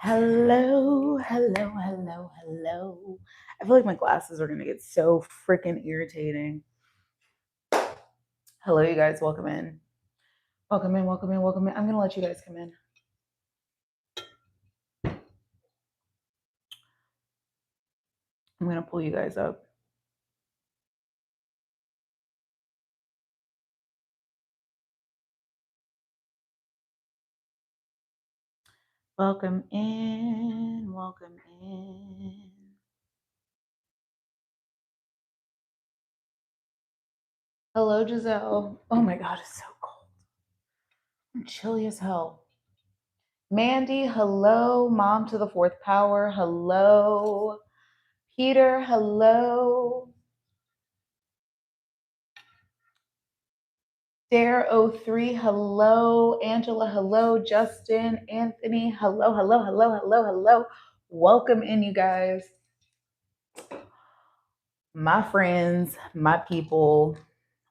Hello, hello, hello, hello. I feel like my glasses are going to get so freaking irritating. Hello, you guys. Welcome in. Welcome in, welcome in, welcome in. I'm going to let you guys come in. I'm going to pull you guys up. Welcome in, welcome in. Hello, Giselle. Oh my God, it's so cold. I'm chilly as hell. Mandy, hello. Mom to the fourth power, hello. Peter, hello. Dare03, hello. Angela, hello. Justin, Anthony, hello, hello, hello, hello, hello. Welcome in, you guys. My friends, my people,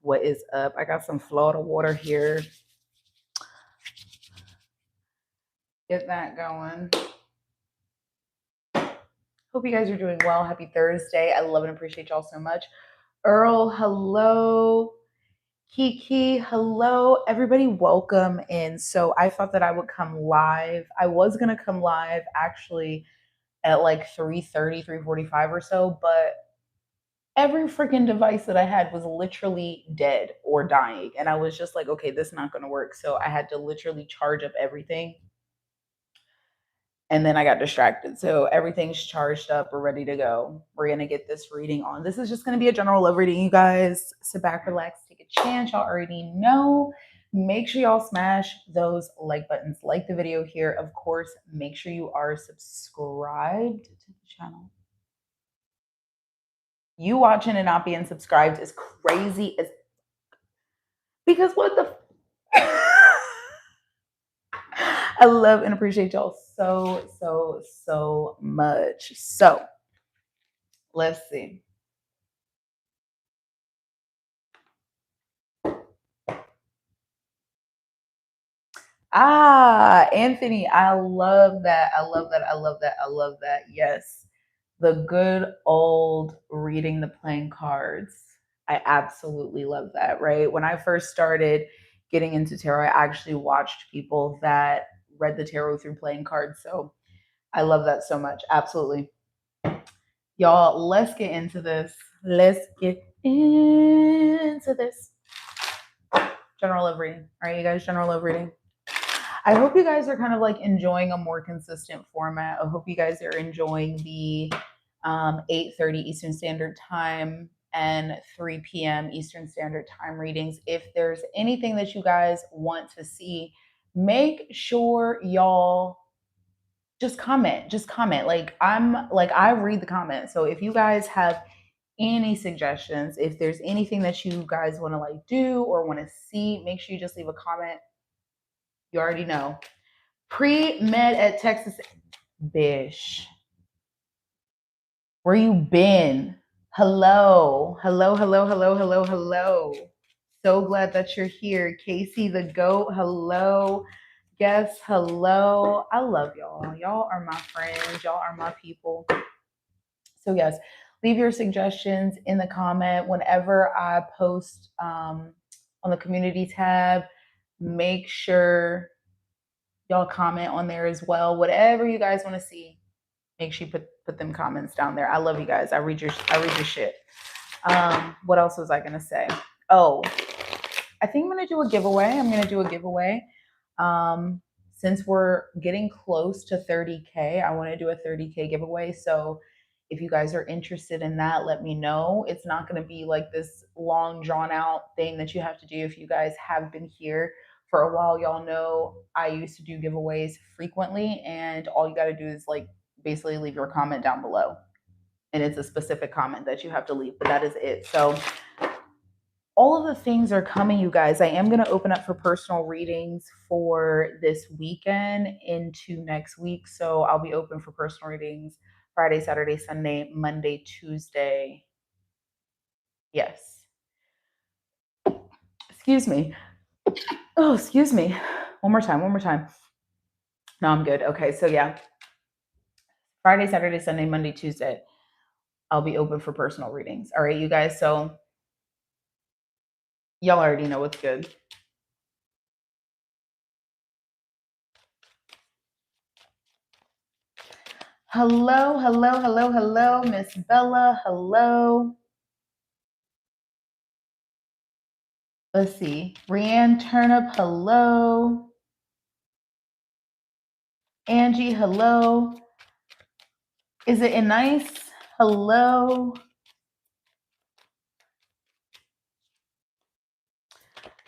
what is up? I got some Florida water here. Get that going. Hope you guys are doing well. Happy Thursday. I love and appreciate y'all so much. Earl, hello. Kiki, hello. Everybody, welcome in. So I thought that I would come live. I was going to come live actually at like 3:30, 3:45 or so, but every freaking device that I had was literally dead or dying. And I was just like, okay, this is not going to work. So I had to literally charge up everything. And then I got distracted. So everything's charged up. We're ready to go. We're going to get this reading on. This is just going to be a general love reading, you guys. Sit back, relax, take a chance. Y'all already know. Make sure y'all smash those like buttons. Like the video here. Of course, make sure you are subscribed to the channel. You watching and not being subscribed is crazy as because what the I love and appreciate y'all so much. So let's see. Anthony, I love that. I love that. I love that. I love that. Yes. The good old reading the playing cards. I absolutely love that, right? When I first started getting into tarot, I actually watched people that read the tarot through playing cards. So I love that so much. Absolutely. Y'all, let's get into this. Let's get into this. General love reading. All right, you guys, general love reading. I hope you guys are kind of like enjoying a more consistent format. I hope you guys are enjoying the 8:30 Eastern Standard Time and 3 p.m. Eastern Standard Time readings. If there's anything that you guys want to see, make sure y'all just comment. Just comment. I read the comments. So if you guys have any suggestions, if there's anything that you guys want to like do or want to see, make sure you just leave a comment. You already know. Pre-med at Texas. Bish. Where you been? Hello. Hello, hello, hello, hello, hello. So glad that you're here. Casey the GOAT, hello. Guess, hello. I love y'all. Y'all are my friends. Y'all are my people. So yes, leave your suggestions in the comment whenever I post on the community tab. Make sure y'all comment on there as well. Whatever you guys want to see, make sure you put them comments down there. I love you guys. I read your shit. What else was I gonna say? Oh, I think I'm gonna do a giveaway. Since we're getting close to 30K, I want to do a 30K giveaway. So if you guys are interested in that, let me know. It's not going to be like this long drawn out thing that you have to do. If you guys have been here for a while, y'all know I used to do giveaways frequently, and all you got to do is like basically leave your comment down below. And it's a specific comment that you have to leave, but that is it. So all of the things are coming, you guys. I am going to open up for personal readings for this weekend into next week. So I'll be open for personal readings Friday, Saturday, Sunday, Monday, Tuesday. Yes. Excuse me. Oh, excuse me. One more time. No, I'm good. Okay. So yeah, Friday, Saturday, Sunday, Monday, Tuesday, I'll be open for personal readings. All right, you guys. So y'all already know what's good. Hello, hello, hello, hello, Miss Bella. Hello. Let's see. Rianne Turnip, hello. Angie, hello. Is it a nice? Hello.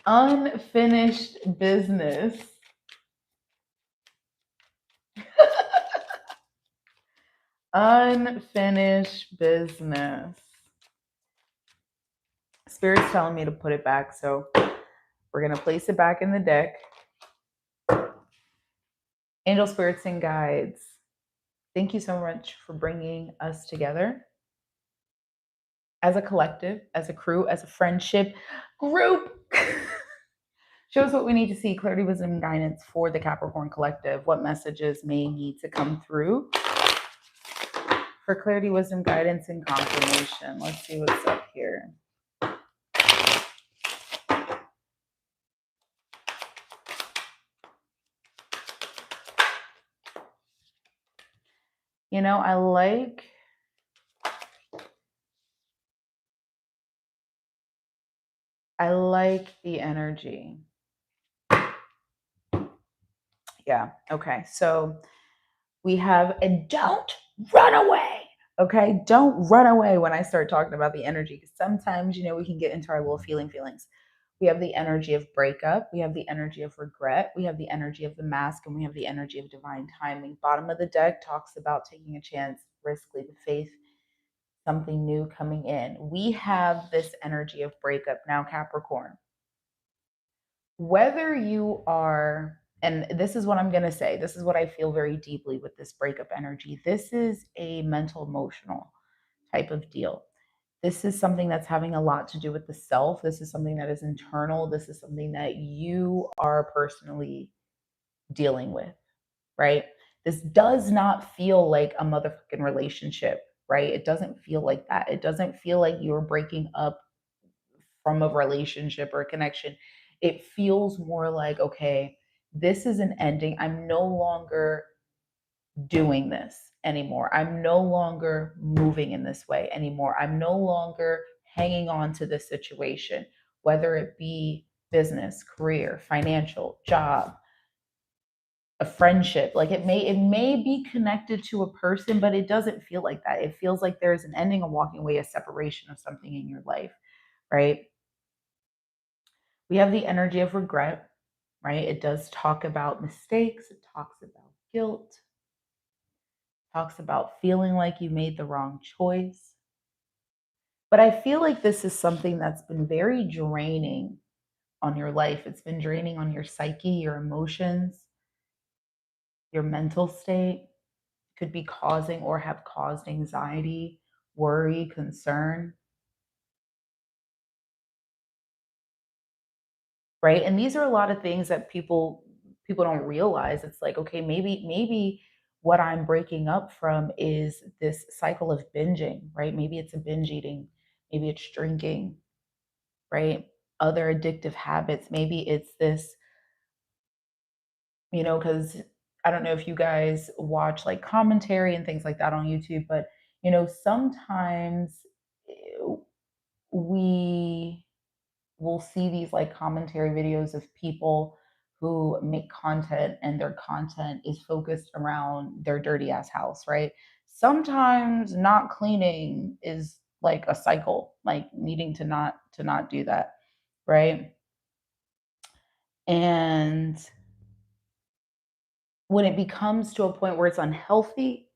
Unfinished business. Unfinished business. Spirit's telling me to put it back, so we're going to place it back in the deck. Angel spirits and guides, thank you so much for bringing us together as a collective, as a crew, as a friendship group. Show us what we need to see. Clarity, wisdom, and guidance for the Capricorn collective. What messages may need to come through for clarity, wisdom, guidance, and confirmation. Let's see what's up here. You know, I like the energy. Yeah. Okay. So we have a don't run away. Okay. Don't run away when I start talking about the energy, because sometimes, you know, we can get into our little feelings. We have the energy of breakup. We have the energy of regret. We have the energy of the mask, and we have the energy of divine timing. Bottom of the deck talks about taking a chance, risk, leap of faith, something new coming in. We have this energy of breakup now, Capricorn. Whether you are, and this is what I'm going to say, this is what I feel very deeply with this breakup energy. This is a mental, emotional type of deal. This is something that's having a lot to do with the self. This is something that is internal. This is something that you are personally dealing with, right? This does not feel like a motherfucking relationship, right? It doesn't feel like that. It doesn't feel like you're breaking up from a relationship or a connection. It feels more like, okay, this is an ending. I'm no longer doing this anymore. I'm no longer moving in this way anymore. I'm no longer hanging on to this situation, whether it be business, career, financial, job, a friendship. Like it may be connected to a person, but it doesn't feel like that. It feels like there's an ending, a walking away, a separation of something in your life, right? We have the energy of regret, right? It does talk about mistakes, it talks about guilt, talks about feeling like you made the wrong choice. But I feel like this is something that's been very draining on your life. It's been draining on your psyche, your emotions, your mental state. Could be causing or have caused anxiety, worry, concern, right? And these are a lot of things that people don't realize. It's like, okay, maybe what I'm breaking up from is this cycle of binging, right? Maybe it's a binge eating, maybe it's drinking, right? Other addictive habits. Maybe it's this, you know, because I don't know if you guys watch like commentary and things like that on YouTube, but you know, sometimes we will see these like commentary videos of people who make content and their content is focused around their dirty ass house, right? Sometimes not cleaning is like a cycle, like needing to not do that, right? And when it becomes to a point where it's unhealthy,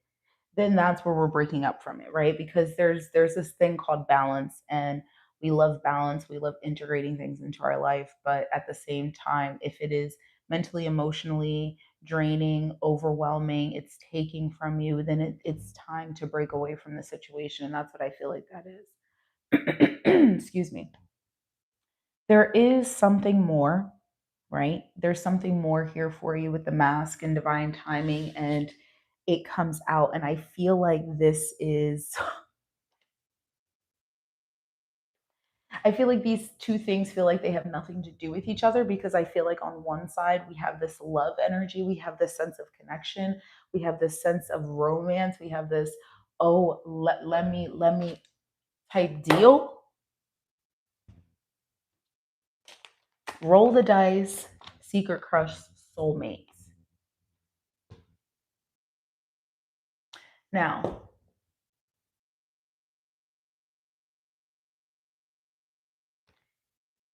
then that's where we're breaking up from it, right? Because there's this thing called balance, and we love balance, we love integrating things into our life, but at the same time, if it is mentally, emotionally draining, overwhelming, it's taking from you, then it's time to break away from the situation, and that's what I feel like that is. Excuse me. There is something more, right? There's something more here for you with the mask and divine timing, and it comes out. And I feel like this is, I feel like these two things feel like they have nothing to do with each other, because I feel like on one side we have this love energy, we have this sense of connection, we have this sense of romance, we have this, oh, let me type deal. Roll the dice, secret crush, soulmates. Now,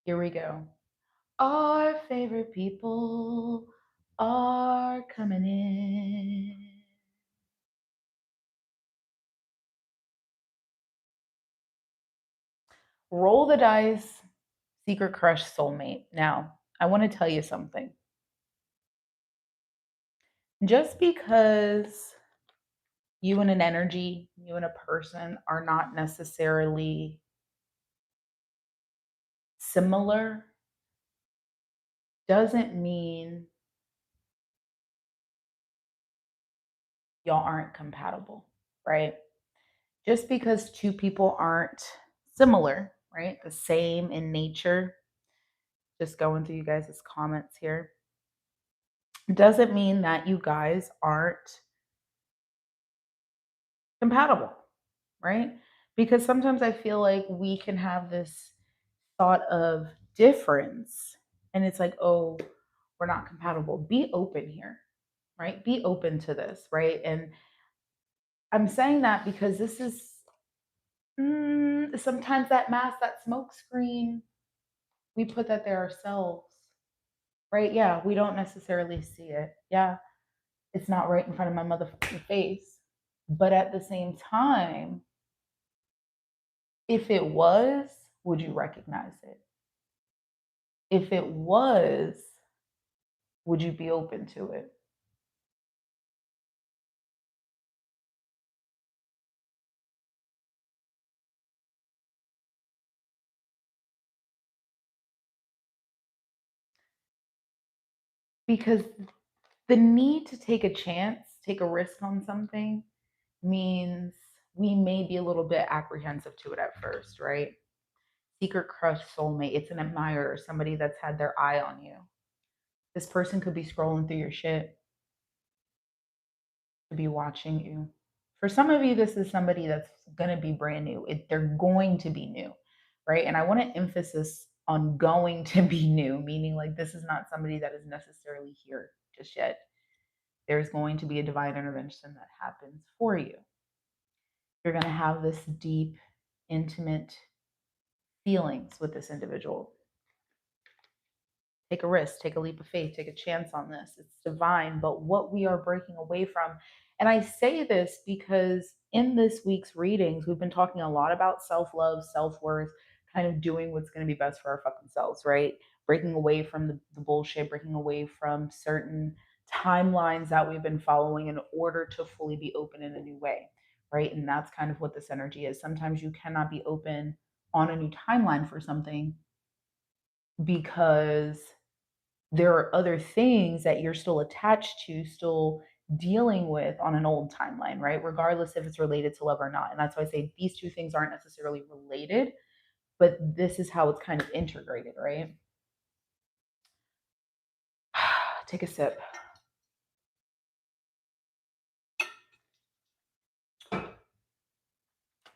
here we go. Our favorite people are coming in. Roll the dice, secret crush, soulmate. Now, I want to tell you something. Just because you and an energy, you and a person are not necessarily similar, doesn't mean y'all aren't compatible, right? Just because two people aren't similar, right? The same in nature, just going through you guys' comments here, doesn't mean that you guys aren't compatible, right? Because sometimes I feel like we can have this thought of difference and it's like, oh, we're not compatible. Be open here, right? Be open to this, right? And I'm saying that because this is sometimes that mask, that smoke screen, we put that there ourselves, right? Yeah, we don't necessarily see it. Yeah, it's not right in front of my motherfucking face. But at the same time, if it was, would you recognize it? If it was, would you be open to it? Because the need to take a chance, take a risk on something means we may be a little bit apprehensive to it at first, right? Secret crush, soulmate, it's an admirer, somebody that's had their eye on you. This person could be scrolling through your shit, could be watching you. For some of you, this is somebody that's going to be brand new. They're going to be new, right? And I want to emphasis on going to be new, meaning like this is not somebody that is necessarily here just yet. There's going to be a divine intervention that happens for you. You're going to have this deep, intimate feelings with this individual. Take a risk, take a leap of faith, take a chance on this. It's divine, but what we are breaking away from. And I say this because in this week's readings, we've been talking a lot about self love, self worth, kind of doing what's going to be best for our fucking selves, right? Breaking away from the bullshit, breaking away from certain timelines that we've been following in order to fully be open in a new way, right? And that's kind of what this energy is. Sometimes you cannot be open on a new timeline for something because there are other things that you're still attached to, still dealing with on an old timeline, right? Regardless if it's related to love or not. And that's why I say these two things aren't necessarily related, but this is how it's kind of integrated, right? Take a sip.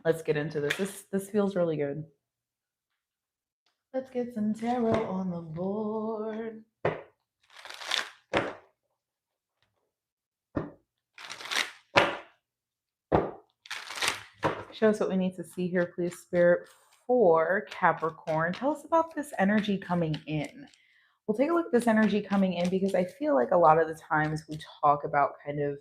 Let's get into this. This feels really good. Let's get some tarot on the board. Show us what we need to see here, please, Spirit, for Capricorn. Tell us about this energy coming in. We'll take a look at this energy coming in because I feel like a lot of the times we talk about kind of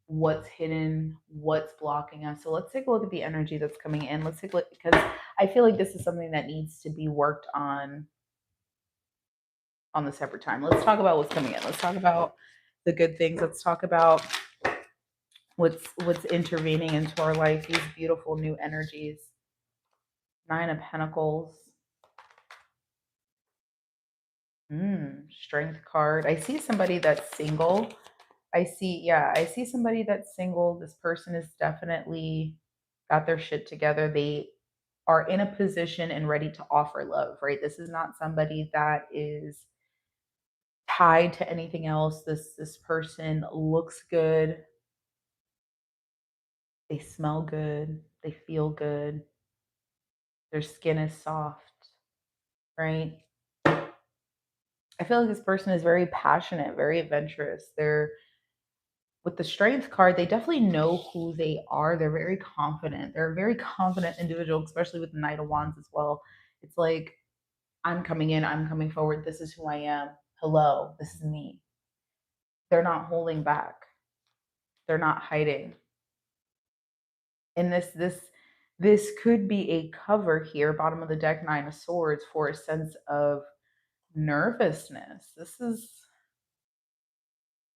what's hidden, what's blocking us. So let's take a look at the energy that's coming in. Let's take a look because I feel like this is something that needs to be worked on the separate time. Let's talk about what's coming in. Let's talk about the good things. Let's talk about what's intervening into our life, these beautiful new energies. Nine of Pentacles. Strength card. I see somebody that's single I see, yeah, I see somebody that's single. This person is definitely got their shit together. They are in a position and ready to offer love, right? This is not somebody that is tied to anything else. This person looks good, they smell good, they feel good, their skin is soft, right? I feel like this person is very passionate, very adventurous. They're with the strength card, they definitely know who they are. They're very confident. They're a very confident individual, especially with the Knight of Wands as well. It's like, I'm coming in, I'm coming forward. This is who I am. Hello, this is me. They're not holding back. They're not hiding. And this could be a cover here, bottom of the deck, Nine of Swords, for a sense of nervousness. This is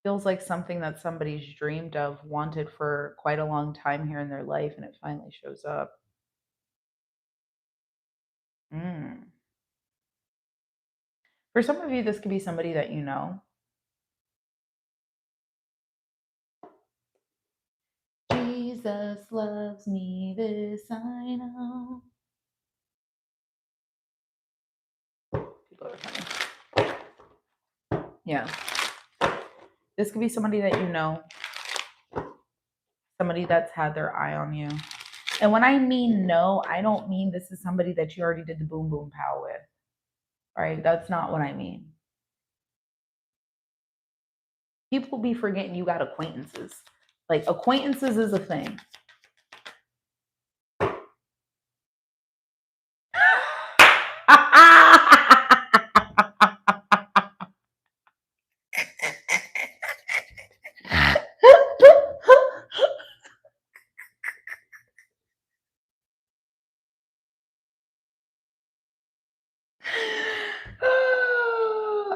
feels like something that somebody's dreamed of, wanted for quite a long time here in their life, and it finally shows up. Mm. For some of you, this could be somebody that you know. Jesus loves me, this I know. People are funny. Yeah. This could be somebody that you know, somebody that's had their eye on you. And when I mean no, I don't mean this is somebody that you already did the boom boom pow with, right? That's not what I mean. People be forgetting you got acquaintances. Like, acquaintances is a thing.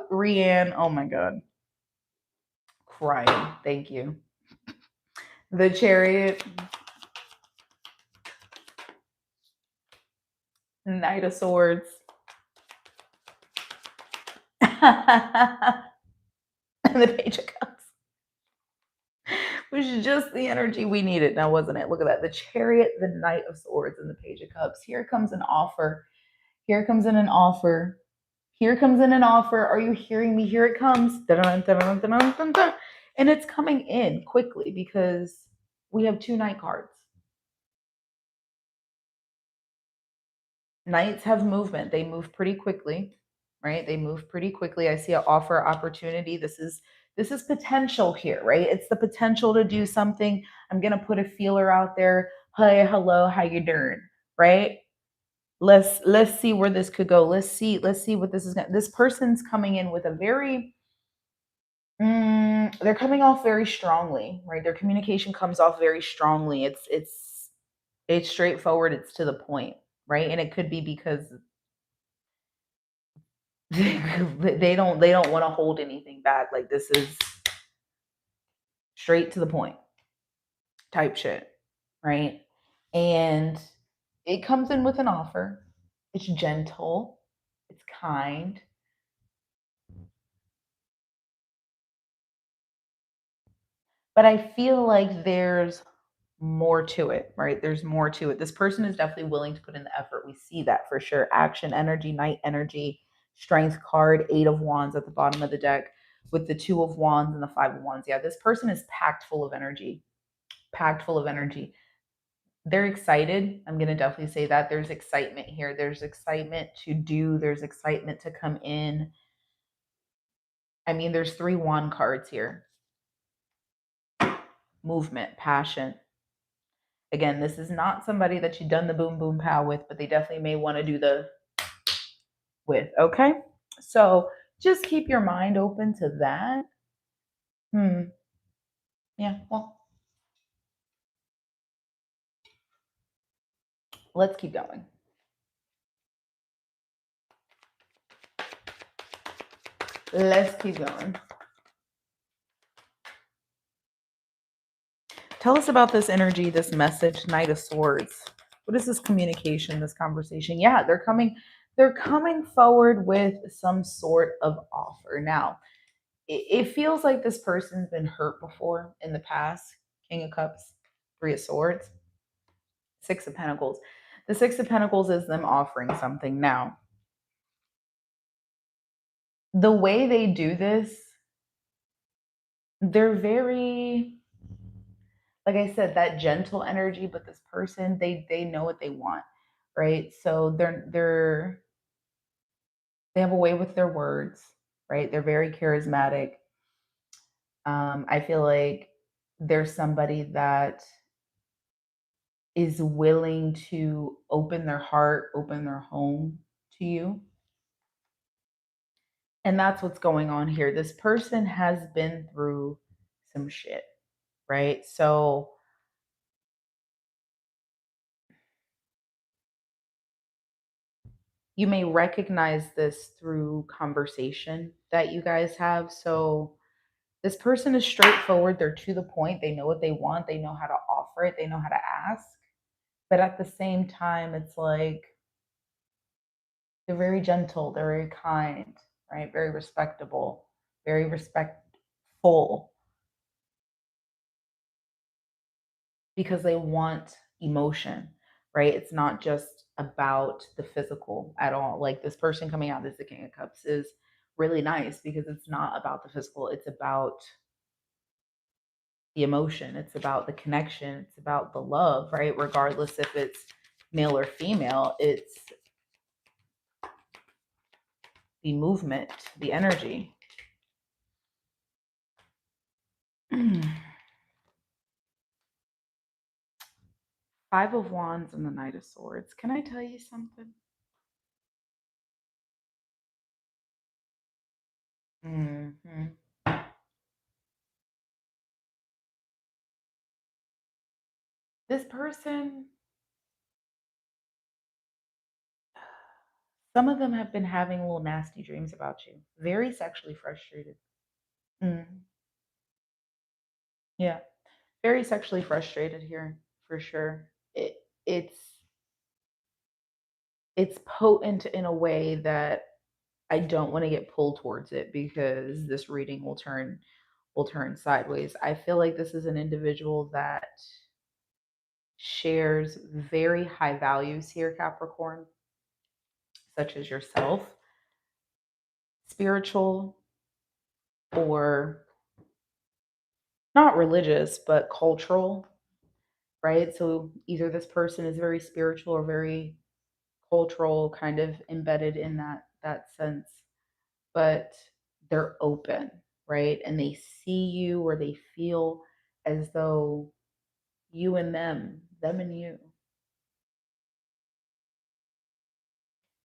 Rianne, oh my God. Crying. Thank you. The Chariot. Knight of Swords. And the Page of Cups. Which is just the energy we needed now, wasn't it? Look at that. The Chariot, the Knight of Swords, and the Page of Cups. Here comes an offer. Here comes in an offer. Here comes in an offer. Are you hearing me? Here it comes. Dun, dun, dun, dun, dun, dun. And it's coming in quickly because we have two Knight cards. Knights have movement. They move pretty quickly, right? They move pretty quickly. I see an offer opportunity. This is potential here, right? It's the potential to do something. I'm gonna put a feeler out there. Hey, hello, how you doing? Right? Let's see where this could go. Let's see what this is gonna. This person's coming in with a very they're coming off very strongly, right? Their communication comes off very strongly. It's straightforward, it's to the point, right? And it could be because they don't want to hold anything back. Like, this is straight to the point type shit, right? And it comes in with an offer. It's gentle, it's kind, but I feel like there's more to it, right? There's more to it. This person is definitely willing to put in the effort. We see that for sure. Action energy, Knight energy, Strength card, Eight of Wands at the bottom of the deck with the Two of Wands and the Five of Wands. Yeah, this person is packed full of energy. Packed full of energy. They're excited. I'm going to definitely say that. There's excitement here. There's excitement to do, there's excitement to come in. I mean, there's three wand cards here. Movement, passion. Again, this is not somebody that you've done the boom boom pow with, but they definitely may want to do the with. Okay, so just keep your mind open to that. Yeah, well, let's keep going. Let's keep going. Tell us about this energy, this message, Knight of Swords. What is this communication, this conversation? Yeah, they're coming forward with some sort of offer. Now, it feels like this person's been hurt before in the past. King of Cups, Three of Swords, Six of Pentacles. The Six of Pentacles is them offering something. Now, the way they do this, they're very, like I said, that gentle energy, but this person, they know what they want, right? So they have a way with their words, right? They're very charismatic. I feel like there's somebody that is willing to open their heart, open their home to you. And that's what's going on here. This person has been through some shit, right? So you may recognize this through conversation that you guys have. So this person is straightforward, they're to the point, they know what they want, they know how to offer it, they know how to ask. But at the same time, it's like they're very gentle, they're very kind, right? Very respectable, very respectful, because they want emotion, right? It's not just about the physical at all. Like this person coming out as the King of Cups is really nice because it's not about the physical, it's about the emotion, it's about the connection, it's about the love, right? Regardless if it's male or female, it's the movement, the energy. Five of Wands and the Knight of Swords. Can I tell you something? Mm-hmm. This person, some of them have been having little nasty dreams about you. Very sexually frustrated. Mm. Yeah, very sexually frustrated here for sure. It's it's potent in a way that I don't want to get pulled towards it because this reading will turn sideways. I feel like this is an individual that shares very high values here, Capricorn, such as yourself, spiritual or not religious, but cultural, right? So either this person is very spiritual or very cultural, kind of embedded in that sense, but they're open, right? And they see you or they feel as though you and them and you.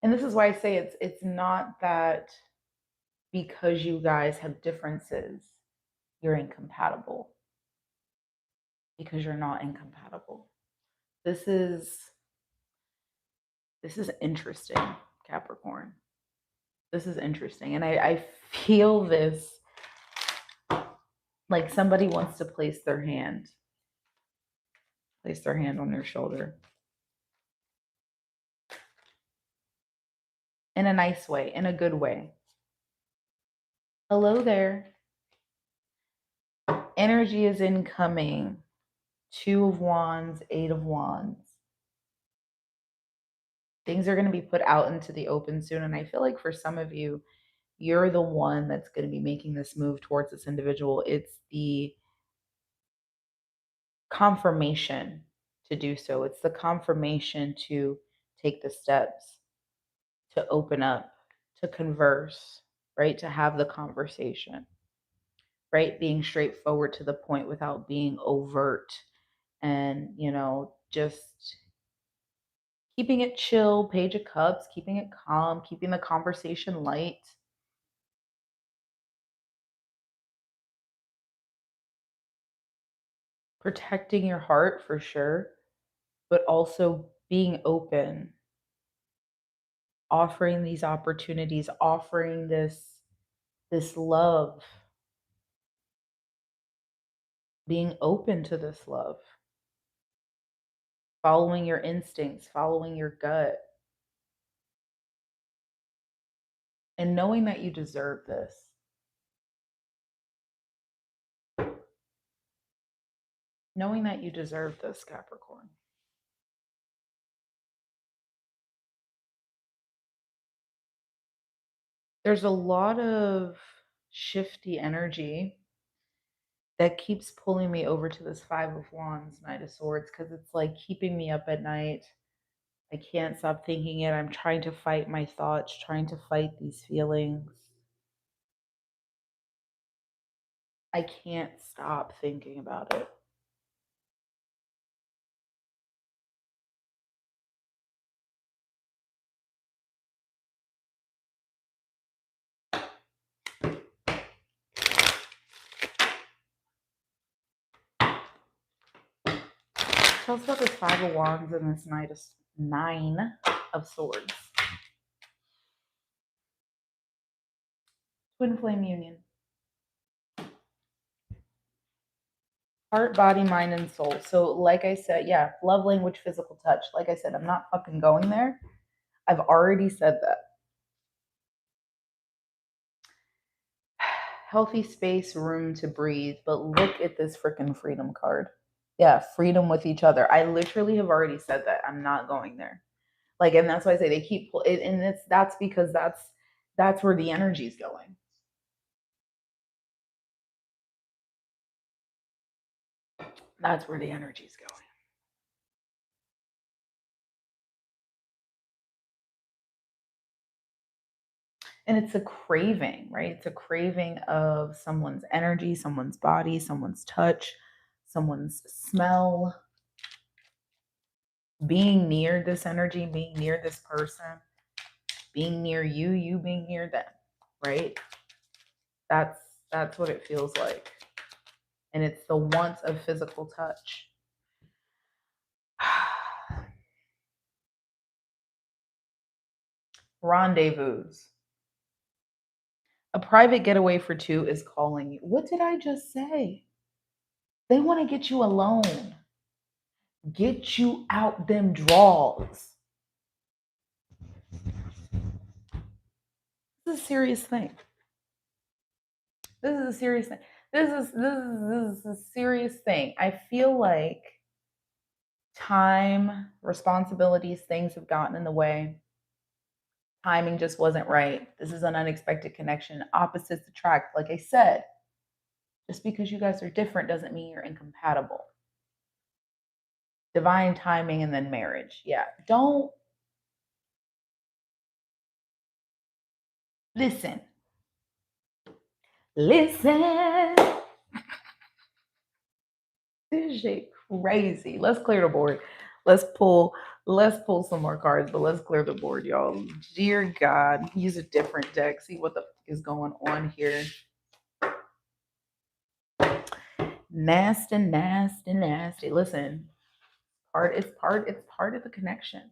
And this is why I say it's not that because you guys have differences, you're incompatible, because you're not incompatible. This is this is interesting, Capricorn. This is interesting. And I feel this like somebody wants to place their hand on your shoulder in a nice way, in a good way. Hello there. Energy is incoming. Two of Wands, Eight of Wands. Things are going to be put out into the open soon. And I feel like for some of you, you're the one that's going to be making this move towards this individual. It's the confirmation to do so, it's the confirmation to take the steps, to open up, to converse, right? To have the conversation, right? Being straightforward to the point without being overt and, just keeping it chill, Page of Cups, keeping it calm, keeping the conversation light. Protecting your heart for sure, but also being open, offering these opportunities, offering this love, being open to this love, following your instincts, following your gut, and knowing that you deserve this. Knowing that you deserve this, Capricorn. There's a lot of shifty energy that keeps pulling me over to this Five of Wands, Knight of Swords, because it's like keeping me up at night. I can't stop thinking it. I'm trying to fight my thoughts, trying to fight these feelings. I can't stop thinking about it. Tell us about this Five of Wands and this Nine of Swords. Twin flame union. Heart, body, mind, and soul. So, like I said, yeah, love language, physical touch. Like I said, I'm not fucking going there. I've already said that. Healthy space, room to breathe. But look at this freaking freedom card. Yeah, freedom with each other. I literally have already said that. I'm not going there. Like, and that's why I say they keep it, and that's because that's where the energy's going. That's where the energy's going. And it's a craving, right? It's a craving of someone's energy, someone's body, someone's touch, someone's smell, being near this energy, being near this person, being near you, you being near them, right? That's what it feels like. And it's the want of physical touch. Rendezvous. A private getaway for two is calling you. What did I just say? They want to get you alone. Get you out them draws. This is a serious thing. This is a serious thing. This is a serious thing. I feel like time, responsibilities, things have gotten in the way. Timing just wasn't right. This is an unexpected connection. Opposites attract. Like I said, just because you guys are different doesn't mean you're incompatible. Divine timing and then marriage. Yeah. Don't listen. Listen. This shit crazy. Let's clear the board. Let's pull some more cards, but let's clear the board, y'all. Dear God, use a different deck. See what the fuck is going on here. Nasty, nasty, nasty. Listen, it's part of the connection,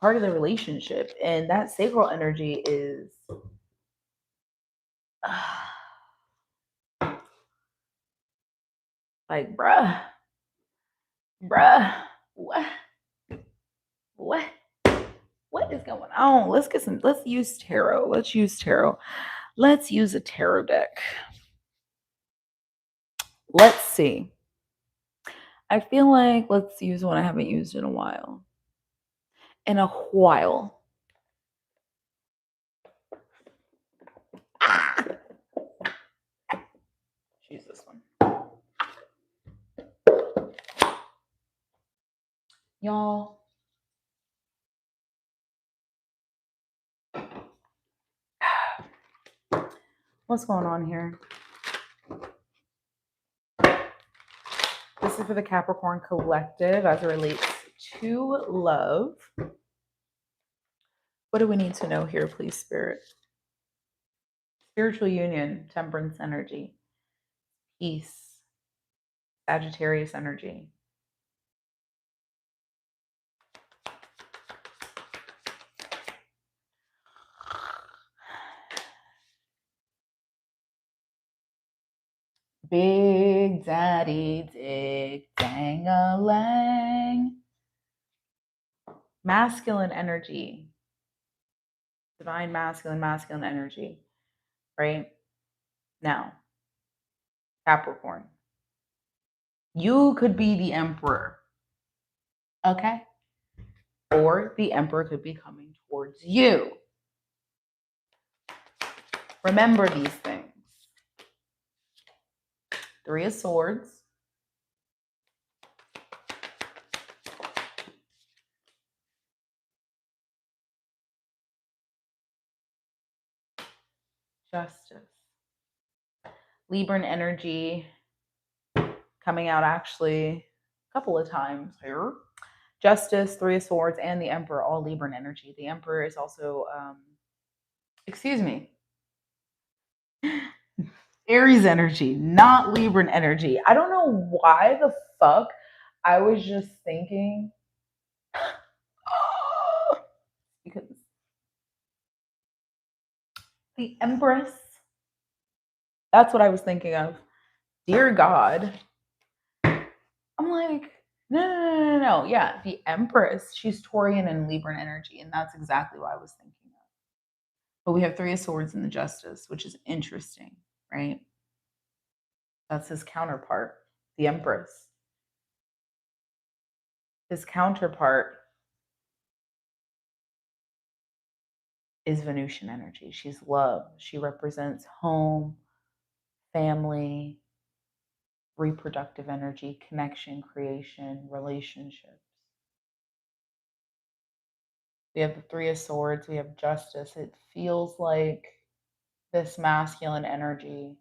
part of the relationship, and that sacral energy is like, bruh, what is going on? Let's use tarot. Let's use tarot. Let's use a tarot deck. Let's see. I feel like let's use one I haven't used in a while. Ah! Use this one. Y'all. What's going on here? This is for the Capricorn collective as it relates to love. What do we need to know here, please, Spirit? Spiritual union, temperance energy, peace, Sagittarius energy. Big Daddy Dick Dang-a-lang. Masculine energy. Divine masculine energy. Right? Now, Capricorn. You could be the emperor, okay? Or the emperor could be coming towards you. Remember these things. Three of Swords. Justice. Libran energy coming out actually a couple of times here. Justice, Three of Swords, and the Emperor, all Libran energy. The Emperor is also, excuse me, Aries energy, not Libran energy. I don't know why the fuck I was just thinking, because the Empress, that's what I was thinking of. Dear God. I'm like, no. Yeah, the Empress, she's Taurian and Libran energy, and that's exactly what I was thinking of. But we have Three of Swords in the Justice, which is interesting, right? That's his counterpart, the Empress. His counterpart is Venusian energy. She's love. She represents home, family, reproductive energy, connection, creation, relationships. We have the Three of Swords. We have Justice. It feels like this masculine energy,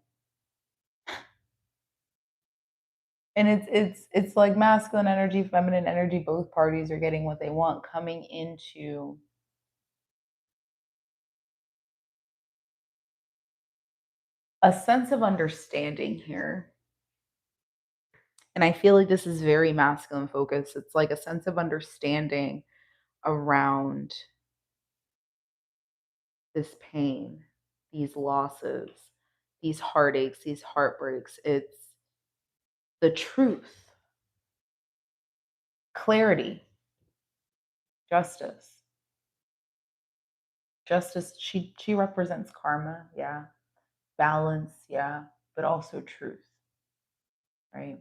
and it's like masculine energy, feminine energy, both parties are getting what they want, coming into a sense of understanding here. And I feel like this is very masculine focused. It's like a sense of understanding around this pain, these losses, these heartaches, these heartbreaks. It's the truth, clarity, justice. Justice, she represents karma, yeah, balance, yeah, but also truth, right?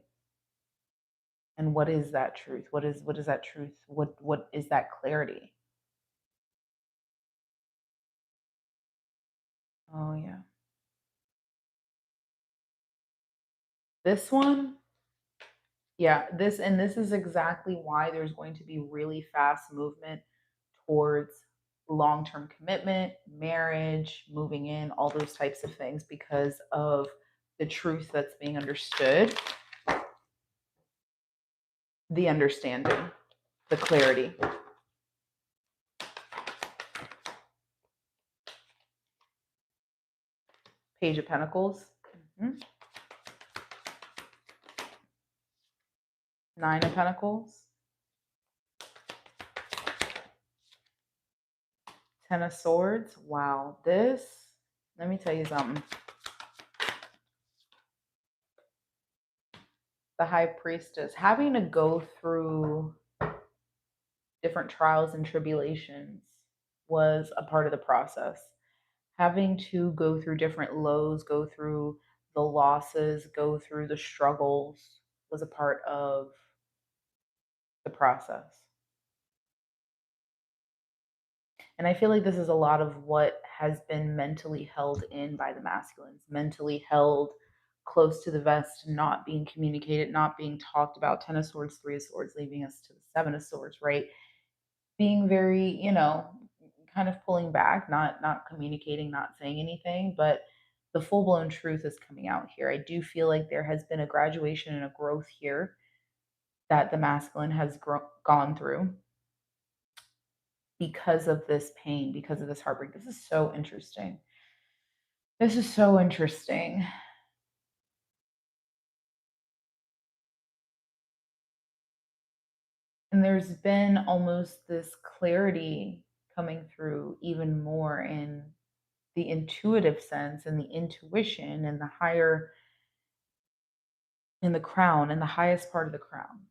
And what is that truth? What is that truth? What is that clarity? Oh yeah. This one, yeah, this is exactly why there's going to be really fast movement towards long-term commitment, marriage, moving in, all those types of things because of the truth that's being understood, the understanding, the clarity. Page of Pentacles. Mhm. Nine of Pentacles. Ten of Swords. Wow. This, let me tell you something. The High Priestess, having to go through different trials and tribulations was a part of the process. Having to go through different lows, go through the losses, go through the struggles was a part of the process. And I feel like this is a lot of what has been mentally held in by the masculines, mentally held close to the vest, not being communicated, not being talked about. Ten of Swords, Three of Swords, leaving us to the Seven of Swords, right? Being very, kind of pulling back, not communicating, not saying anything, but the full blown truth is coming out here. I do feel like there has been a graduation and a growth here that the masculine has gone through because of this pain, because of this heartbreak. This is so interesting. This is so interesting. And there's been almost this clarity coming through even more in the intuitive sense and the intuition and the higher, in the crown, in the highest part of the crown.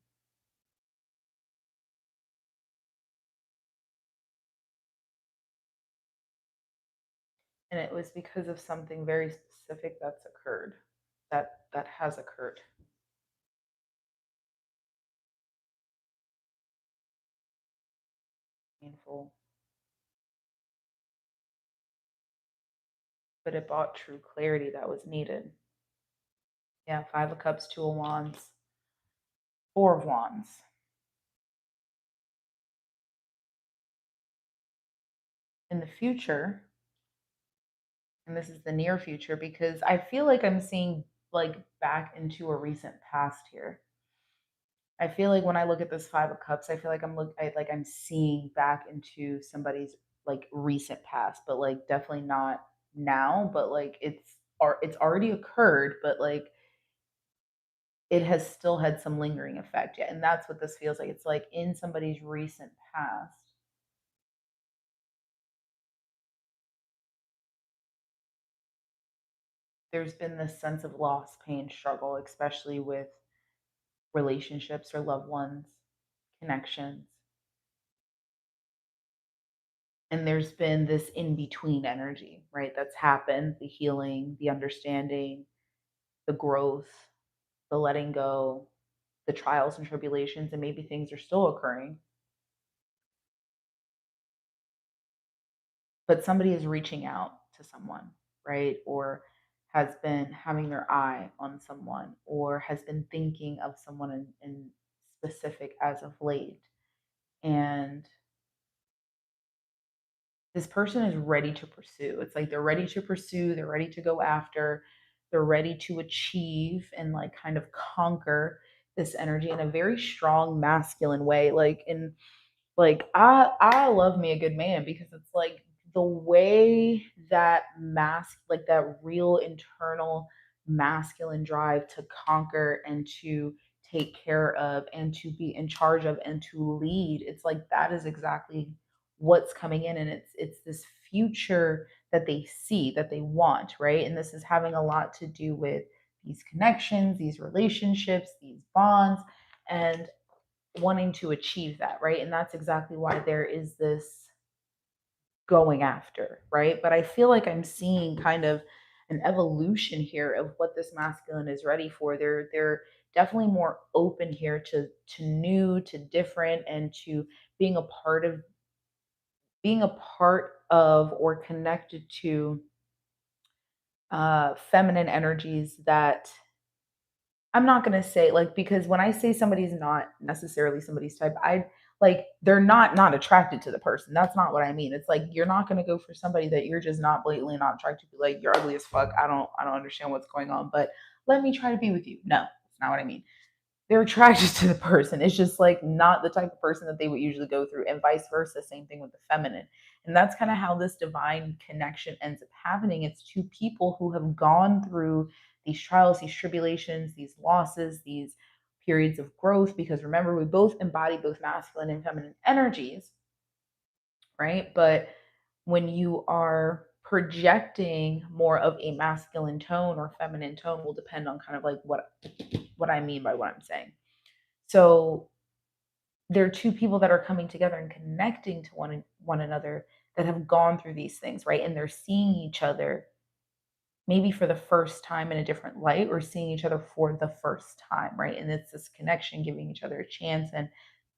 And it was because of something very specific that's occurred, that has occurred. painful, but it brought true clarity that was needed. Yeah, Five of Cups, Two of Wands, Four of Wands. In the future, and this is the near future, because I feel like I'm seeing like back into a recent past here. I feel like when I look at this Five of Cups, I feel like I'm seeing back into somebody's like recent past, but like definitely not now, but like it's already occurred, but like it has still had some lingering effect yet. And that's what this feels like. It's like in somebody's recent past, there's been this sense of loss, pain, struggle, especially with relationships or loved ones, connections. And there's been this in between energy, right? That's happened, the healing, the understanding, the growth, the letting go, the trials and tribulations, and maybe things are still occurring. But somebody is reaching out to someone, right? Or has been having their eye on someone, or has been thinking of someone in specific as of late. And this person is ready to pursue. It's like they're ready to pursue, they're ready to go after, they're ready to achieve and like kind of conquer this energy in a very strong masculine way. Like I love me a good man because it's like the way that like that real internal masculine drive to conquer and to take care of and to be in charge of and to lead. It's like that is exactly what's coming in, and it's this future that they see, that they want, right? And this is having a lot to do with these connections, these relationships, these bonds, and wanting to achieve that, right? And that's exactly why there is this going after, right? But I feel like I'm seeing kind of an evolution here of what this masculine is ready for. They're definitely more open here to new, to different, and to being a part of or connected to feminine energies that I'm not gonna say like, because when I say somebody's not necessarily somebody's type, I like they're not attracted to the person. That's not what I mean. It's like you're not gonna go for somebody that you're just not blatantly not attracted to. Like you're ugly as fuck. I don't understand what's going on, but let me try to be with you. No, that's not what I mean. They're attracted to the person. It's just like not the type of person that they would usually go through, and vice versa. Same thing with the feminine. And that's kind of how this divine connection ends up happening. It's two people who have gone through these trials, these tribulations, these losses, these periods of growth. Because remember, we both embody both masculine and feminine energies, right? But when you are projecting more of a masculine tone or feminine tone will depend on kind of like what I mean by what I'm saying. So there are two people that are coming together and connecting to one another that have gone through these things, right? And they're seeing each other maybe for the first time in a different light, or seeing each other for the first time, right? And it's this connection, giving each other a chance, and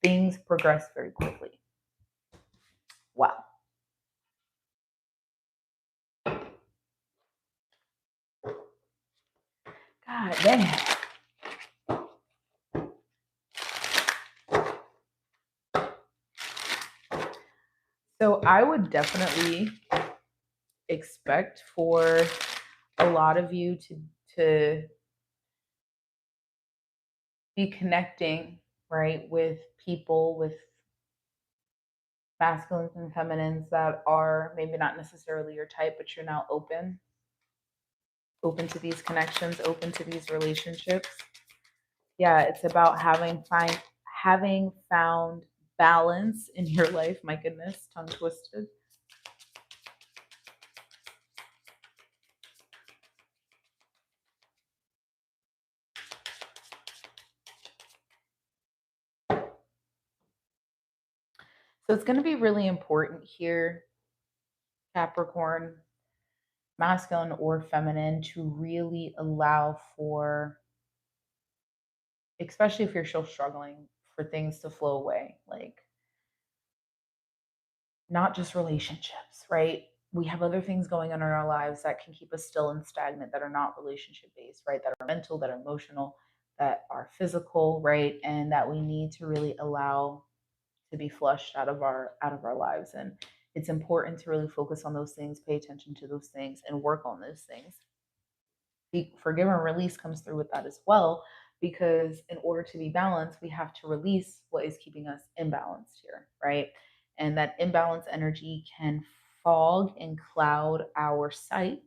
things progress very quickly. Wow. God damn. So I would definitely expect for a lot of you to be connecting, right, with people, with masculines and feminines that are maybe not necessarily your type, but you're now open to these connections, open to these relationships. Yeah, it's about having found balance in your life. My goodness, tongue twisted. So it's going to be really important here, Capricorn, masculine or feminine, to really allow for, especially if you're still struggling, for things to flow away. Like not just relationships, right? We have other things going on in our lives that can keep us still and stagnant, that are not relationship based, right? That are mental, that are emotional, that are physical, right? And that we need to really allow to be flushed out of our lives. And it's important to really focus on those things, pay attention to those things, and work on those things. Forgive and release comes through with that as well, because in order to be balanced, we have to release what is keeping us imbalanced here, right? And that imbalanced energy can fog and cloud our sight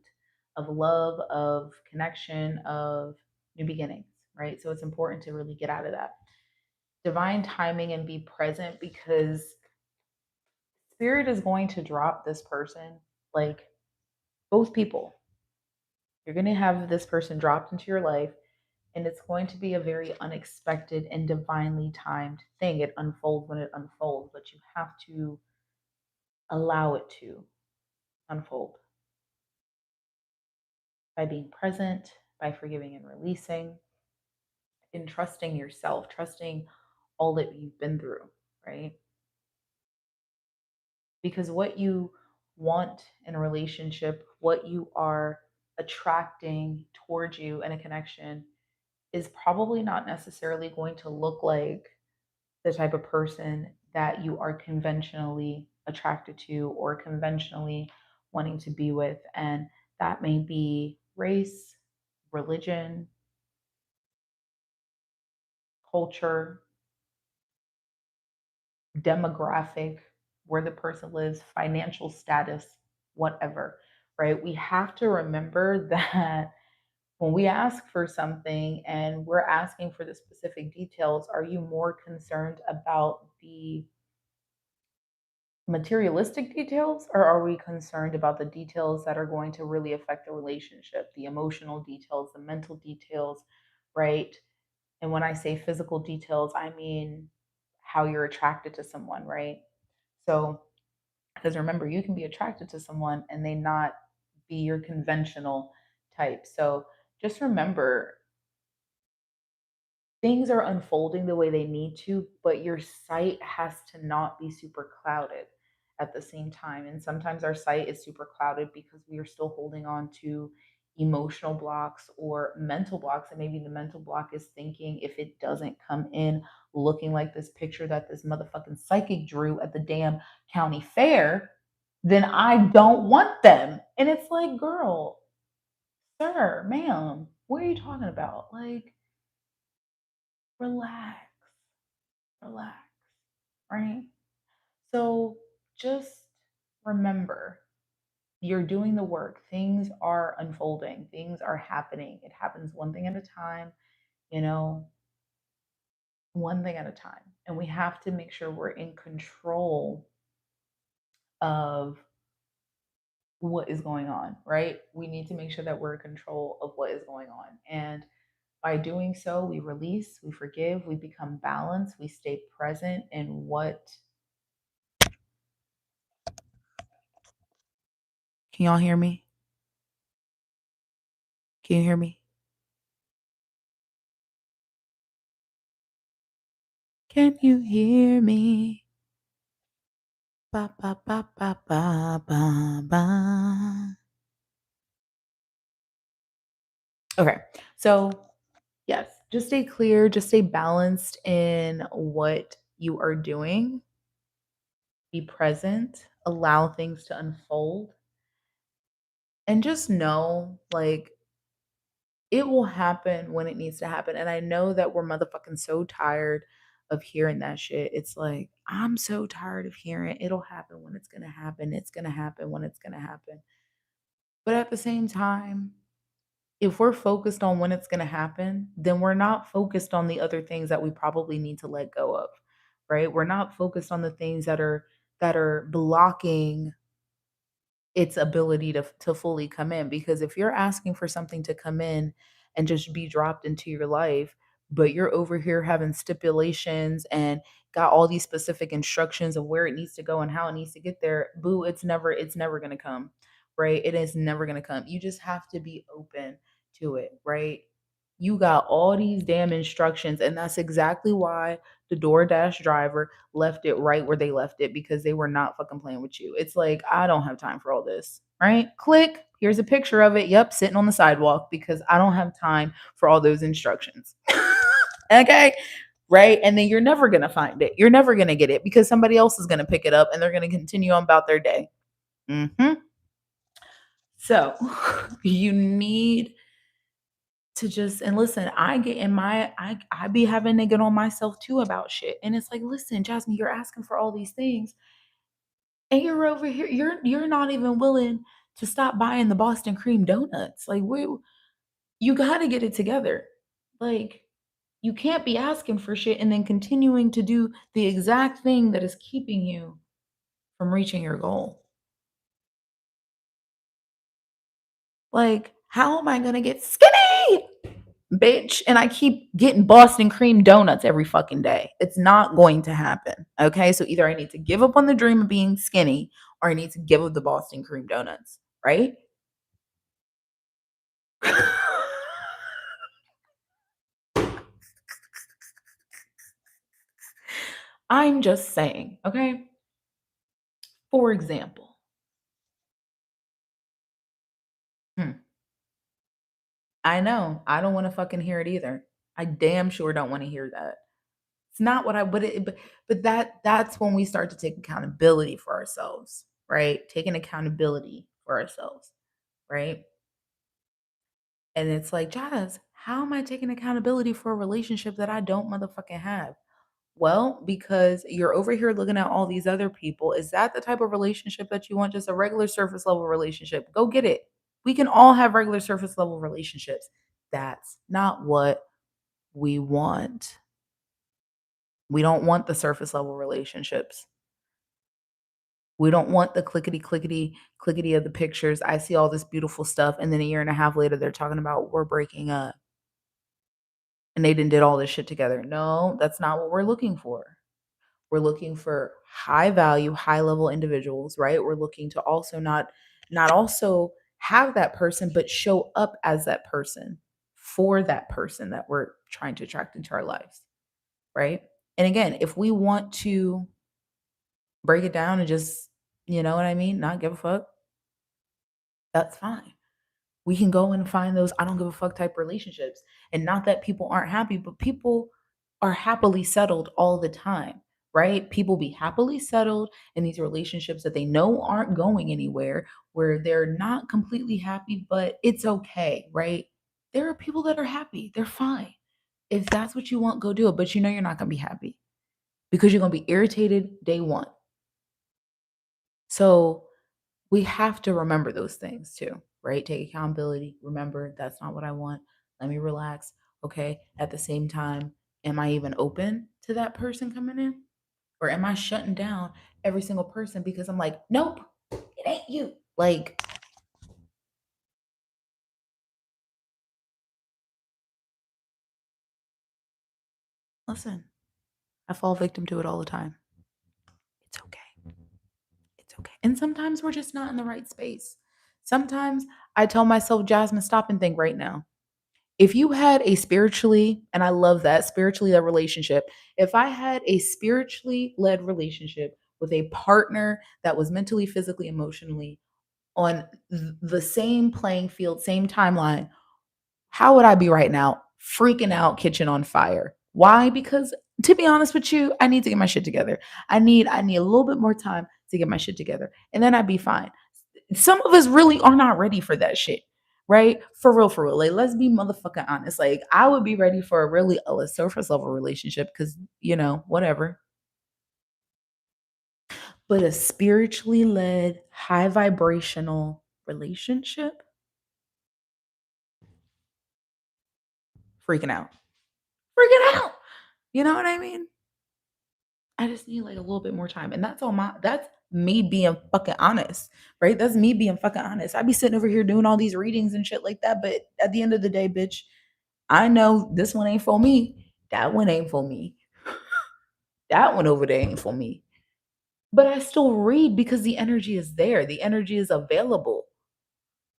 of love, of connection, of new beginnings, right? So it's important to really get out of that divine timing and be present, because spirit is going to drop this person, like both people. You're going to have this person dropped into your life, and it's going to be a very unexpected and divinely timed thing. It unfolds when it unfolds, but you have to allow it to unfold by being present, by forgiving and releasing, and trusting yourself, trusting all that you've been through, right? Because what you want in a relationship, what you are attracting towards you in a connection, is probably not necessarily going to look like the type of person that you are conventionally attracted to or conventionally wanting to be with. And that may be race, religion, culture, demographic, where the person lives, financial status, whatever, right? We have to remember that when we ask for something and we're asking for the specific details, are you more concerned about the materialistic details, or are we concerned about the details that are going to really affect the relationship, the emotional details, the mental details, right? And when I say physical details, I mean how you're attracted to someone, right? So, because remember, you can be attracted to someone and they not be your conventional type. So, just remember, things are unfolding the way they need to, but your sight has to not be super clouded at the same time. And sometimes our sight is super clouded because we are still holding on to emotional blocks or mental blocks. And maybe the mental block is thinking, if it doesn't come in looking like this picture that this motherfucking psychic drew at the damn county fair, then I don't want them. And it's like, girl, sir, ma'am, what are you talking about? Like, relax, relax, right? So just remember, you're doing the work. Things are unfolding, things are happening. It happens one thing at a time, you know, one thing at a time. And we have to make sure we're in control of what is going on, right? We need to make sure that we're in control of what is going on. And by doing so, we release, we forgive, we become balanced, we stay present in what. Can y'all hear me? Can you hear me? Can you hear me? Ba ba ba ba ba ba ba. Okay. So, yes, just stay clear, just stay balanced in what you are doing. Be present, allow things to unfold, and just know, like, it will happen when it needs to happen. And I know that we're motherfucking so tired of hearing that shit. It's like, I'm so tired of hearing it'll happen when it's gonna happen. It's gonna happen when it's gonna happen. But at the same time, if we're focused on when it's gonna happen, then we're not focused on the other things that we probably need to let go of, right? We're not focused on the things that are blocking its ability to fully come in. Because if you're asking for something to come in and just be dropped into your life, but you're over here having stipulations and got all these specific instructions of where it needs to go and how it needs to get there, boo, it's never going to come, right? It is never going to come. You just have to be open to it, right? You got all these damn instructions, and that's exactly why the DoorDash driver left it right where they left it because they were not fucking playing with you. It's like, I don't have time for all this, right? Click. Here's a picture of it. Yep, sitting on the sidewalk because I don't have time for all those instructions. Okay? Right? And then you're never going to find it. You're never going to get it because somebody else is going to pick it up and they're going to continue on about their day. So, you need to just and listen, I get in my I be having to get on myself too about shit. And it's like, listen, Jasmine, you're asking for all these things and you're over here, you're not even willing to stop buying the Boston cream donuts. Like, you gotta get it together. Like, you can't be asking for shit and then continuing to do the exact thing that is keeping you from reaching your goal. Like, how am I gonna get skinny? Bitch, and I keep getting Boston cream donuts every fucking day. It's not going to happen. Okay. So either I need to give up on the dream of being skinny or I need to give up the Boston cream donuts. Right. I'm just saying. Okay. For example, hmm, I know I don't want to fucking hear it either. I damn sure don't want to hear that. It's not what I but that's when we start to take accountability for ourselves, right? Taking accountability for ourselves, right? And it's like, Jazz, how am I taking accountability for a relationship that I don't motherfucking have? Well, because you're over here looking at all these other people. Is that the type of relationship that you want? Just a regular surface level relationship? Go get it. We can all have regular surface level relationships. That's not what we want. We don't want the surface level relationships. We don't want the clickety clickety clickety of the pictures. I see all this beautiful stuff. And then a year and a half later, they're talking about we're breaking up and they didn't did all this shit together. No, that's not what we're looking for. We're looking for high value, high level individuals, right? We're looking to also not also have that person, but show up as that person for that person that we're trying to attract into our lives, right? And again, if we want to break it down and just, you know what I mean, not give a fuck, that's fine. We can go and find those I don't give a fuck type relationships. And not that people aren't happy, but people are happily settled all the time, right? People be happily settled in these relationships that they know aren't going anywhere, where they're not completely happy, but it's okay, right? There are people that are happy, they're fine. If that's what you want, go do it. But you know you're not going to be happy because you're going to be irritated day one. So we have to remember those things too, right? Take accountability. Remember, that's not what I want. Let me relax. Okay. At the same time, am I even open to that person coming in? Or am I shutting down every single person because I'm like, nope, it ain't you? Like, listen, I fall victim to it all the time. It's okay. It's okay. And sometimes we're just not in the right space. Sometimes I tell myself, Jasmine, stop and think right now. If you had a spiritually, and I love that spiritually led relationship, if I had a spiritually led relationship with a partner that was mentally, physically, emotionally on the same playing field, same timeline, how would I be right now? Freaking out, kitchen on fire. Why? Because to be honest with you, I need to get my shit together. I need a little bit more time to get my shit together. And then I'd be fine. Some of us really are not ready for that shit. Right? For real, for real. Like, let's be motherfucking honest. Like, I would be ready for a really a surface level relationship because, whatever. But a spiritually led, high vibrational relationship, freaking out. Freaking out. You know what I mean? I just need like a little bit more time. And that's me being fucking honest, right? That's me being fucking honest. I be sitting over here doing all these readings and shit like that. But at the end of the day, bitch, I know this one ain't for me. That one ain't for me. That one over there ain't for me. But I still read because the energy is there. The energy is available,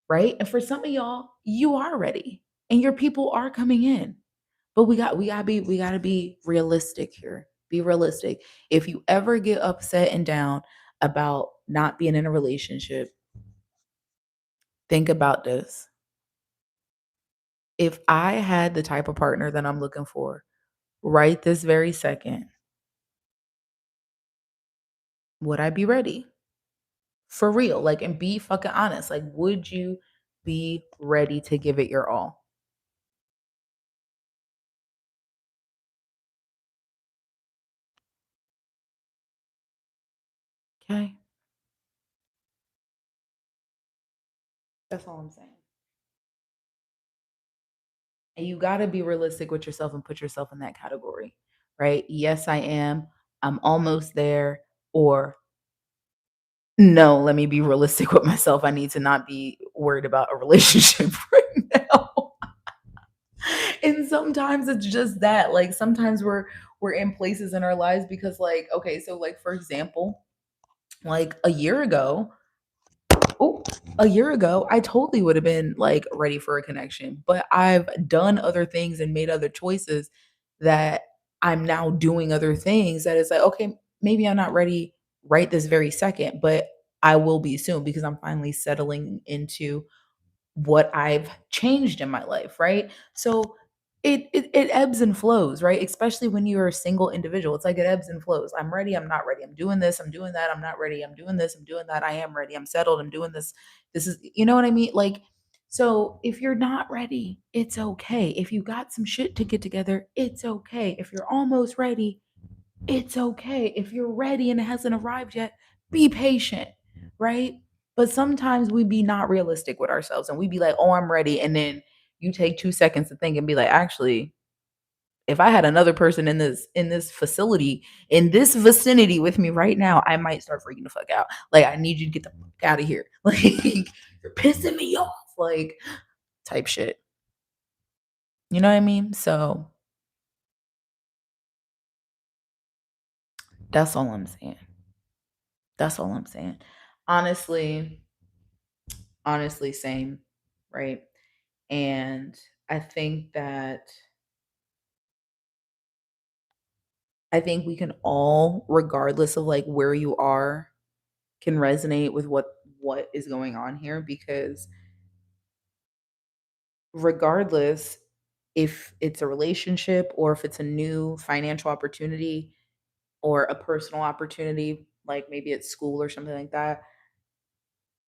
right? And for some of y'all, you are ready. and your people are coming in. But we gotta be realistic here. Be realistic. If you ever get upset and down about not being in a relationship, think about this. If I had the type of partner that I'm looking for right this very second, would I be ready? For real. Like, and be fucking honest. Like, would you be ready to give it your all? Okay. That's all I'm saying. And you got to be realistic with yourself and put yourself in that category, right? Yes, I am. I'm almost there. Or no, let me be realistic with myself. I need to not be worried about a relationship right now. And sometimes it's just that. Like sometimes we're in places in our lives because like, okay, so like for example, like oh, a year ago, I totally would have been like ready for a connection, but I've done other things and made other choices that I'm now doing other things that it's like, okay, maybe I'm not ready right this very second, but I will be soon because I'm finally settling into what I've changed in my life, right? So it ebbs and flows, right? Especially when you're a single individual. It's like it ebbs and flows. I'm ready, I'm not ready. I'm doing this, I'm doing that, I'm not ready. I'm doing this, I'm doing that. I am ready. I'm settled. I'm doing this. This is you know what I mean? Like so if you're not ready, it's okay. If you got some shit to get together, it's okay. If you're almost ready, it's okay. If you're ready and it hasn't arrived yet, be patient, right? But sometimes we be not realistic with ourselves and we be like, "Oh, I'm ready." And then you take 2 seconds to think and be like, "Actually, if I had another person in this facility, in this vicinity with me right now, I might start freaking the fuck out. Like, I need you to get the fuck out of here. Like, you're pissing me off." Like, type shit. You know what I mean? So, that's all I'm saying. That's all I'm saying. Honestly, honestly, same, right? And I think that I think we can all, regardless of like where you are, can resonate with what is going on here because regardless if it's a relationship or if it's a new financial opportunity or a personal opportunity, like maybe at school or something like that,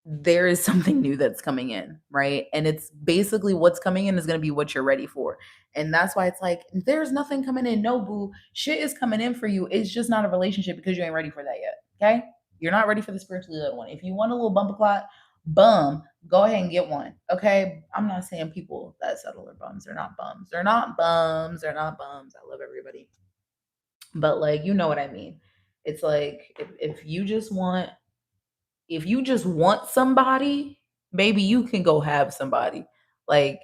there is something new that's coming in, right? And it's basically what's coming in is going to be what you're ready for. And that's why it's like, there's nothing coming in. No, boo. Shit is coming in for you. It's just not a relationship because you ain't ready for that yet. Okay. You're not ready for the spiritually led one. If you want a little bumper clot, bum, go ahead and get one. Okay. I'm not saying people that settle are bums. They're not bums. They're not bums. They're not bums. I love everybody. But like, you know what I mean? It's like if you just want somebody, maybe you can go have somebody. Like,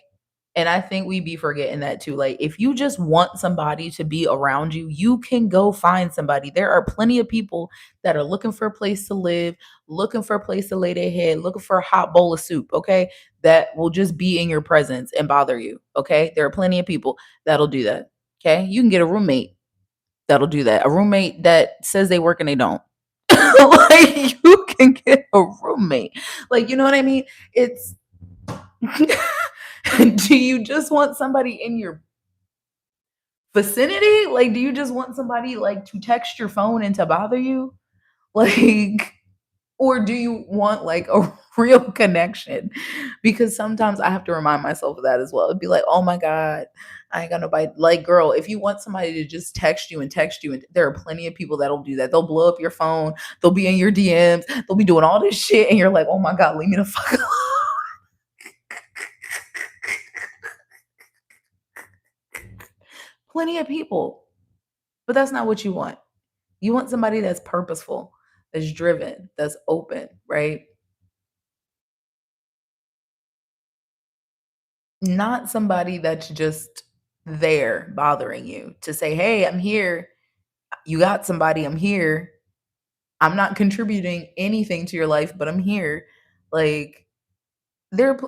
and I think we be forgetting that too. Like, if you just want somebody to be around you, you can go find somebody. There are plenty of people that are looking for a place to live, looking for a place to lay their head, looking for a hot bowl of soup, okay? That will just be in your presence and bother you, okay? There are plenty of people that'll do that, okay? You can get a roommate that'll do that. A roommate that says they work and they don't. Like you can get a roommate. Like, you know what I mean? It's do you just want somebody in your vicinity? Like, do you just want somebody like to text your phone and to bother you? Like, or do you want like a real connection? Because sometimes I have to remind myself of that as well. It'd be like, oh my God, I ain't got nobody. Like, girl, if you want somebody to just text you, and there are plenty of people that'll do that. They'll blow up your phone, they'll be in your DMs, they'll be doing all this shit, and you're like, oh my God, leave me the fuck alone. Plenty of people. But that's not what you want. You want somebody that's purposeful, that's driven, that's open, right? Not somebody that's just there bothering you to say, "Hey, I'm here. You got somebody, I'm here. I'm not contributing anything to your life, but I'm here." Like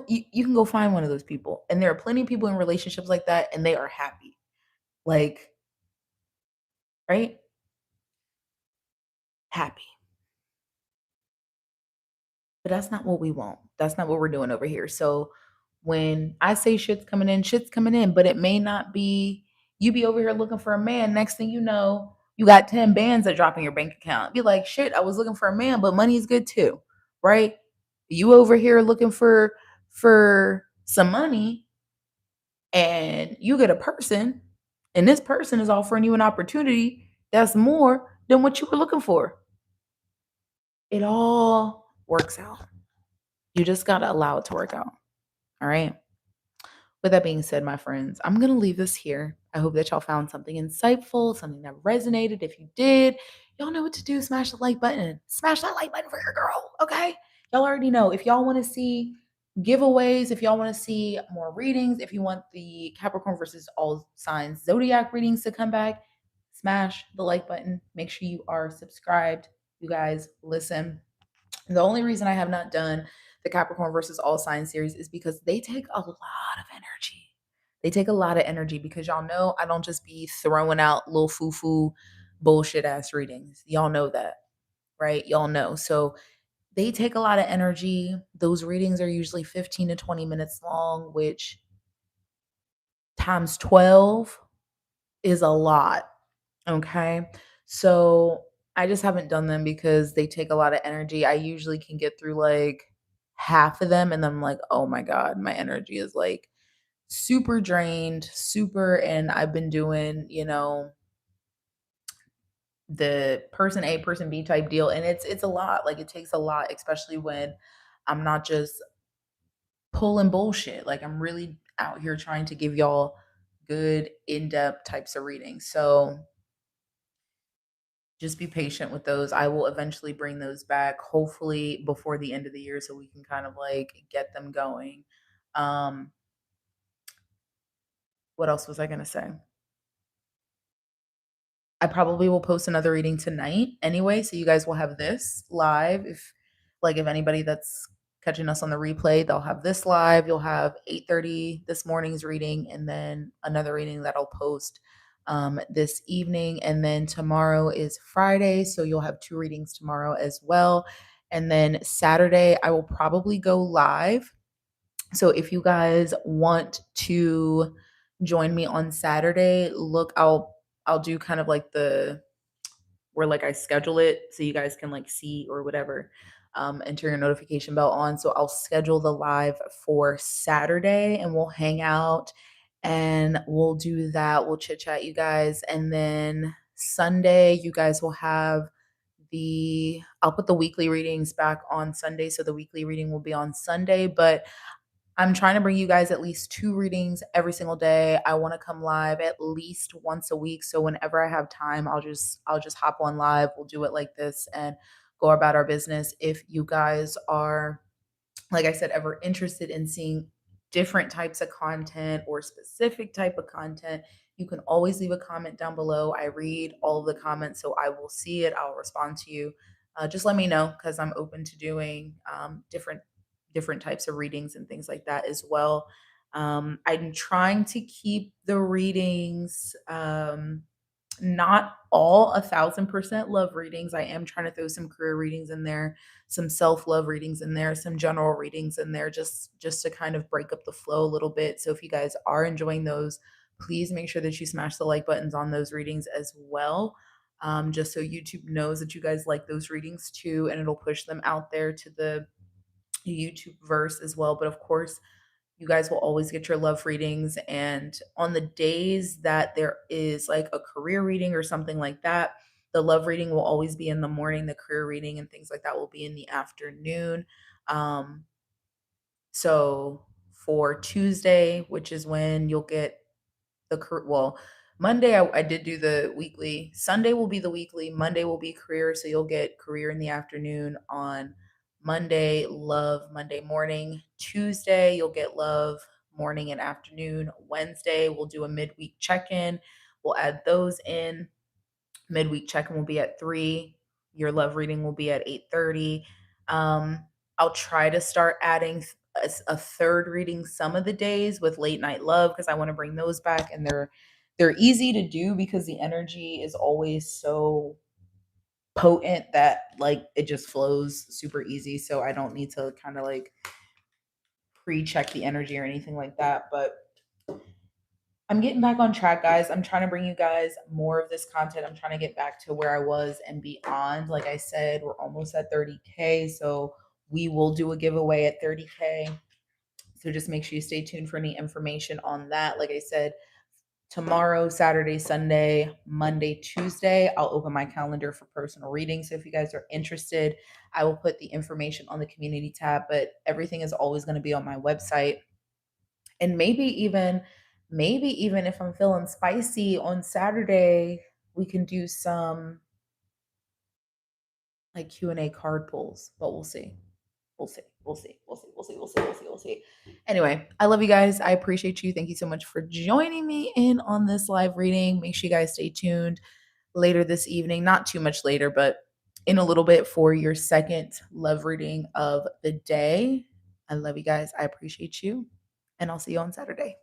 you can go find one of those people, and there are plenty of people in relationships like that, and they are happy. Like, right? Happy. But that's not what we want. That's not what we're doing over here. So when I say shit's coming in, but it may not be you be over here looking for a man. Next thing you know, you got 10 bands that drop in your bank account. Be like, shit, I was looking for a man, but money is good too. Right? You over here looking for some money and you get a person, and this person is offering you an opportunity that's more than what you were looking for. It all works out. You just got to allow it to work out. All right. With that being said, my friends, I'm going to leave this here. I hope that y'all found something insightful, something that resonated. If you did, y'all know what to do. Smash the like button. Smash that like button for your girl. Okay. Y'all already know. If y'all want to see giveaways, if y'all want to see more readings, if you want the Capricorn versus all signs zodiac readings to come back, smash the like button. Make sure you are subscribed. You guys, listen. The only reason I have not done the Capricorn versus all signs series is because they take a lot of energy. They take a lot of energy because y'all know I don't just be throwing out little foo-foo bullshit ass readings. Y'all know that, right? Y'all know. So they take a lot of energy. Those readings are usually 15 to 20 minutes long, which times 12 is a lot. Okay. So I just haven't done them because they take a lot of energy. I usually can get through like half of them and then I'm like, oh my God, my energy is like super drained, super. And I've been doing, the person A, person B type deal. And it's a lot. Like it takes a lot, especially when I'm not just pulling bullshit. Like I'm really out here trying to give y'all good in-depth types of readings. So just be patient with those. I will eventually bring those back, hopefully before the end of the year, so we can kind of like get them going. Um, what else was I gonna say? I probably will post another reading tonight anyway, so you guys will have this live. If anybody that's catching us on the replay, they'll have this live. You'll have 8:30 this morning's reading, and then another reading that I'll post this evening. And then tomorrow is Friday, so you'll have two readings tomorrow as well. And then Saturday, I will probably go live. So if you guys want to join me on Saturday, look, I'll do kind of like the where like I schedule it so you guys can like see or whatever. And turn your notification bell on. So I'll schedule the live for Saturday and we'll hang out and we'll do that. We'll chit chat, you guys. And then Sunday, you guys will have I'll put the weekly readings back on Sunday. So the weekly reading will be on Sunday, but I'm trying to bring you guys at least two readings every single day. I want to come live at least once a week. So whenever I have time, I'll just hop on live. We'll do it like this and go about our business. If you guys are, like I said, ever interested in seeing different types of content or specific type of content, you can always leave a comment down below. I read all of the comments, so I will see it. I'll respond to you. Just let me know because I'm open to doing different types of readings and things like that as well. I'm trying to keep the readings not all 1,000% love readings. I am trying to throw some career readings in there, some self-love readings in there, some general readings in there, just to kind of break up the flow a little bit. So if you guys are enjoying those, please make sure that you smash the like buttons on those readings as well. Just so YouTube knows that you guys like those readings too, and it'll push them out there to the YouTube verse as well. But of course, you guys will always get your love readings. And on the days that there is like a career reading or something like that, the love reading will always be in the morning. The career reading and things like that will be in the afternoon. Um, so for Tuesday, which is when you'll get well, Monday I did do the weekly. Sunday will be the weekly. Monday will be career. So you'll get career in the afternoon on Monday, love Monday morning. Tuesday, you'll get love morning and afternoon. Wednesday, we'll do a midweek check-in. We'll add those in. Midweek check-in will be at 3. Your love reading will be at 8:30. I'll try to start adding a third reading some of the days with late night love, because I want to bring those back, and they're easy to do because the energy is always so potent that like it just flows super easy. So I don't need to kind of like pre-check the energy or anything like that. But I'm getting back on track, guys. I'm trying to bring you guys more of this content. I'm trying to get back to where I was and beyond. Like I said, we're almost at 30K. So we will do a giveaway at 30K. So just make sure you stay tuned for any information on that. Like I said, tomorrow, Saturday, Sunday, Monday, Tuesday, I'll open my calendar for personal readings. So if you guys are interested, I will put the information on the community tab, but everything is always going to be on my website. And maybe even if I'm feeling spicy on Saturday, we can do some like Q&A card pulls, but we'll see. We'll see. We'll see. We'll see. We'll see. We'll see. We'll see. We'll see. Anyway, I love you guys. I appreciate you. Thank you so much for joining me in on this live reading. Make sure you guys stay tuned later this evening, not too much later, but in a little bit for your second love reading of the day. I love you guys. I appreciate you. And I'll see you on Saturday.